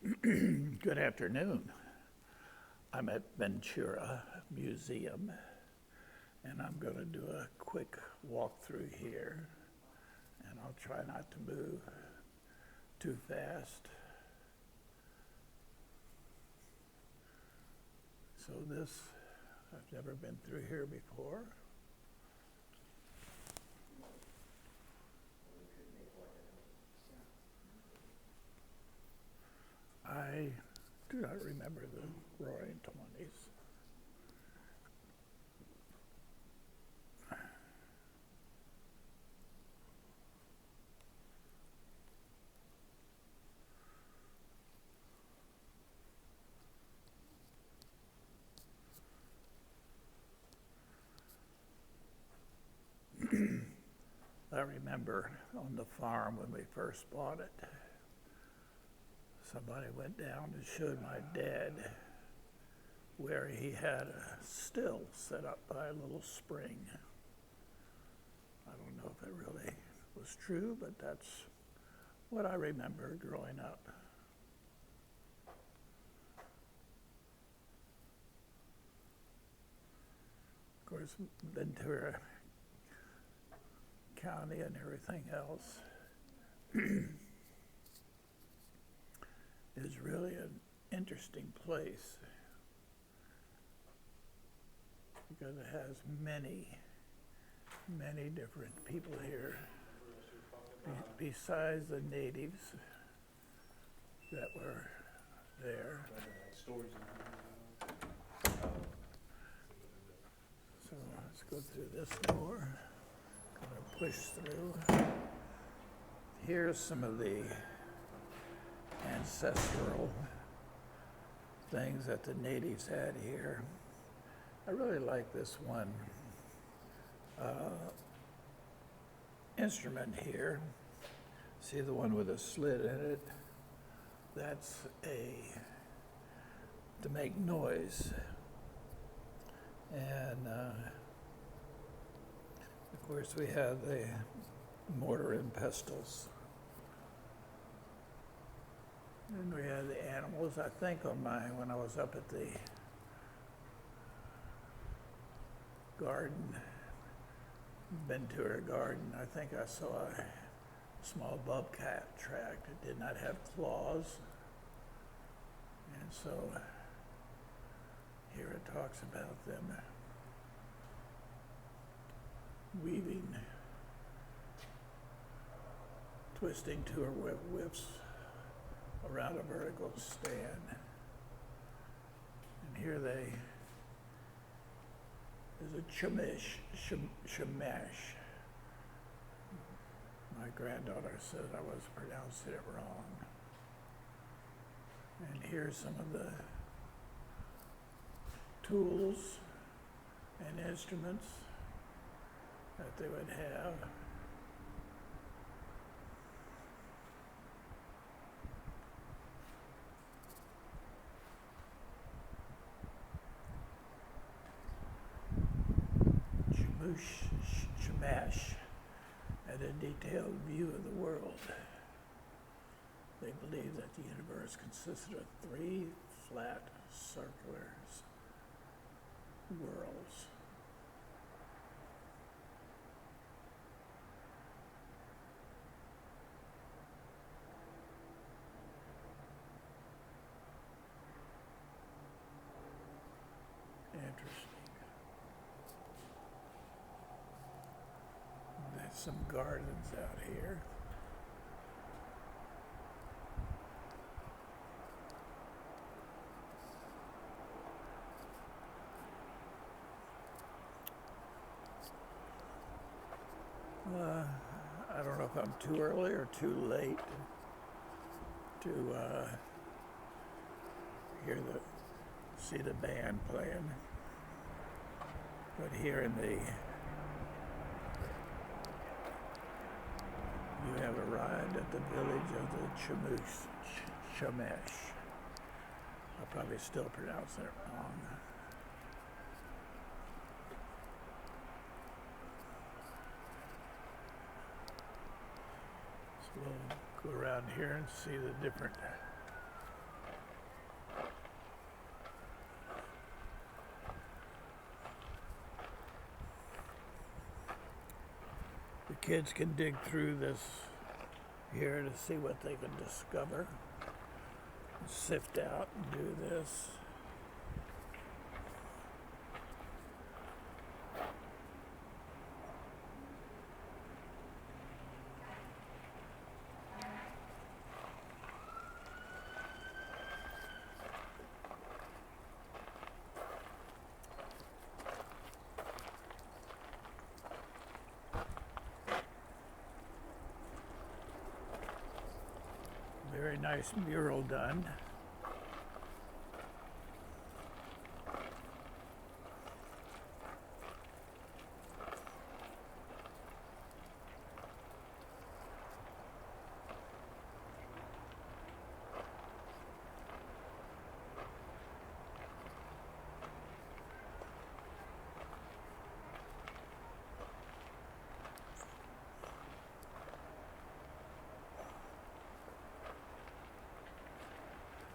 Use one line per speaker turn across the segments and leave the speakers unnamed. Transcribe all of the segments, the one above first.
Good afternoon. I'm at Ventura Museum, and I'm going to do a quick walk through here, and I'll try not to move too fast. So this, I've never been through here before. I do not remember the Roaring '20s. I remember on the farm when we first bought it, somebody went down and showed my dad where he had a still set up by a little spring. I don't know if it really was true, but that's what I remember growing up. Of course, Ventura County and everything else is really an interesting place because it has many different people here besides the natives that were there. So let's go through this door. Push through. Here's some of the ancestral things that the natives had here. I really like this one instrument here. See the one with a slit in it? That's to make noise. And of course, we have the mortar and pestles. And we have the animals. I think when I was up at the garden, Ventura Garden, I think I saw a small bobcat track that did not have claws. And so here it talks about them weaving, twisting to her whips around a vertical stand. And here there's a shamash. My granddaughter said I was pronouncing it wrong. And here's some of the tools and instruments that they would have. Shamash had a detailed view of the world. They believed that the universe consisted of 3 flat, circular worlds. Interesting. There's some gardens out here. I don't know if I'm too early or too late to see the band playing. But here you have arrived at the village of the Shamash. I'm probably still pronouncing it wrong. So we'll go around here and see the different Kids can dig through this here to see what they can discover, sift out and do this. Very nice mural done.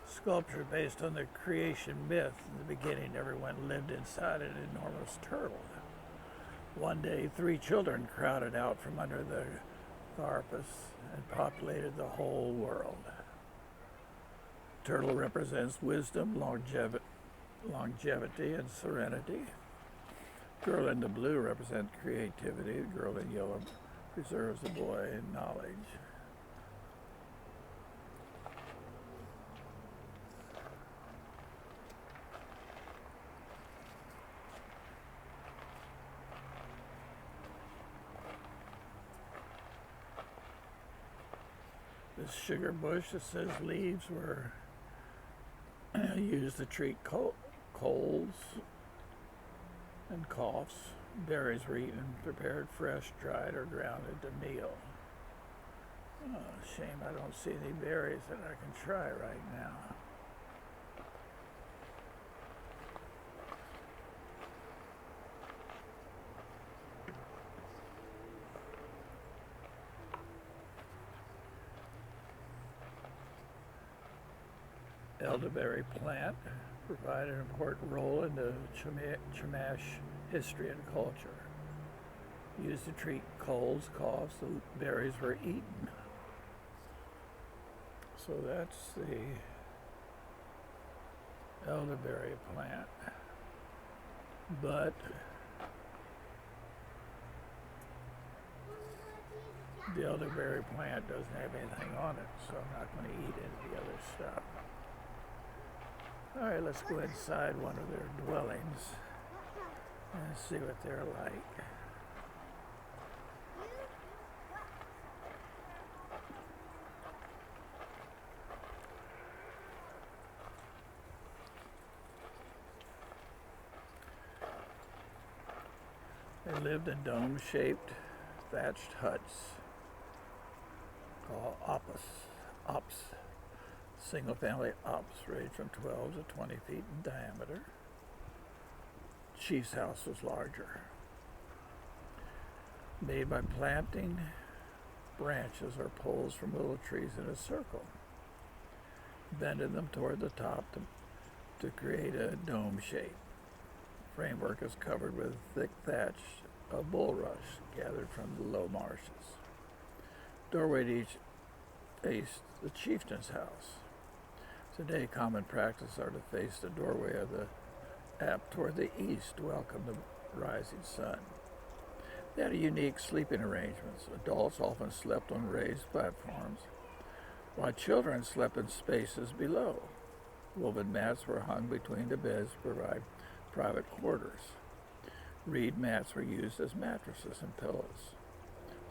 Sculpture based on the creation myth. In the beginning, everyone lived inside an enormous turtle. One day, 3 children crowded out from under the carapace and populated the whole world. Turtle represents wisdom, longevity, and serenity. Girl in the blue represents creativity. The girl in yellow preserves the boy and knowledge. This sugar bush that says leaves were used to treat colds and coughs. Berries were eaten, prepared fresh, dried, or ground into meal. Oh, shame I don't see any berries that I can try right now. Elderberry plant provide an important role in the Chumash history and culture. Used to treat colds, coughs, the berries were eaten. So that's the elderberry plant. But the elderberry plant doesn't have anything on it, so I'm not going to eat any of the other stuff. All right, let's go inside one of their dwellings and see what they're like. They lived in dome-shaped thatched huts called ops. Single-family ops range from 12 to 20 feet in diameter. Chief's house was larger. Made by planting branches or poles from little trees in a circle, bending them toward the top to create a dome shape. Framework is covered with thick thatch of bulrush gathered from the low marshes. Doorway to each faced the chieftain's house. Today, common practice are to face the doorway of the app toward the east to welcome the rising sun. They had unique sleeping arrangements. Adults often slept on raised platforms, while children slept in spaces below. Woven mats were hung between the beds to provide private quarters. Reed mats were used as mattresses and pillows.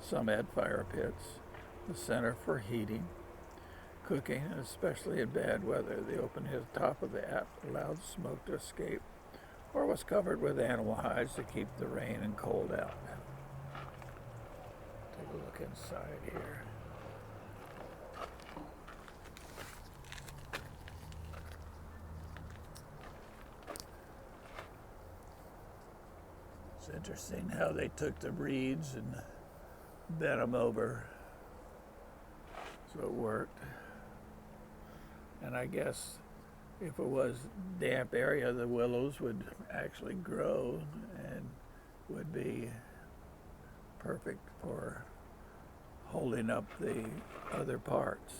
Some had fire pits, the center for heating, cooking, and especially in bad weather, the opening at the top of the app allowed smoke to escape or was covered with animal hides to keep the rain and cold out. Take a look inside here. It's interesting how they took the reeds and bent them over so it worked. And I guess if it was damp area, the willows would actually grow and would be perfect for holding up the other parts.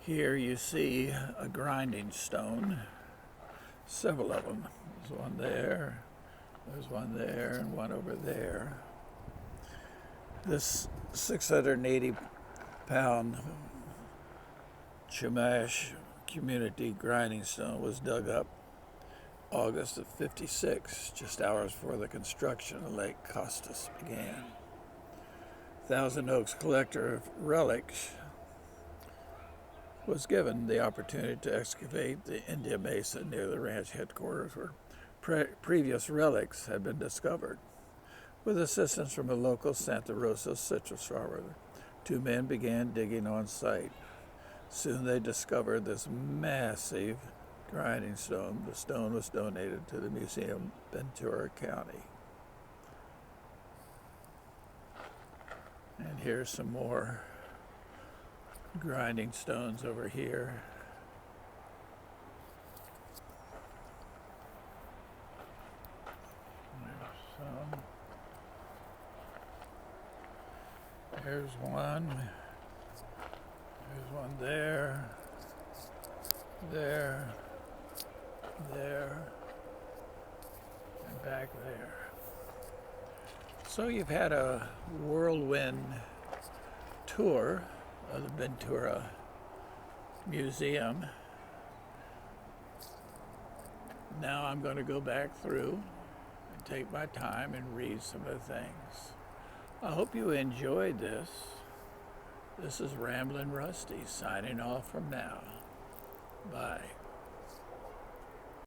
Here you see a grinding stone, several of them. There's one there, and one over there. This 680-pound Chumash community grinding stone was dug up August of '56, just hours before the construction of Lake Costas began. Thousand Oaks collector of relics was given the opportunity to excavate the India Mesa near the ranch headquarters where previous relics had been discovered. With assistance from a local Santa Rosa citrus farmer, two men began digging on site. Soon they discovered this massive grinding stone. The stone was donated to the Museum of Ventura County. And here's some more grinding stones over here. There's some. There's one. There's one there. There. And back there. So you've had a whirlwind tour of the Ventura Museum. Now I'm going to go back through and take my time and read some of the things. I hope you enjoyed this. This is Ramblin' Rusty signing off from now. Bye.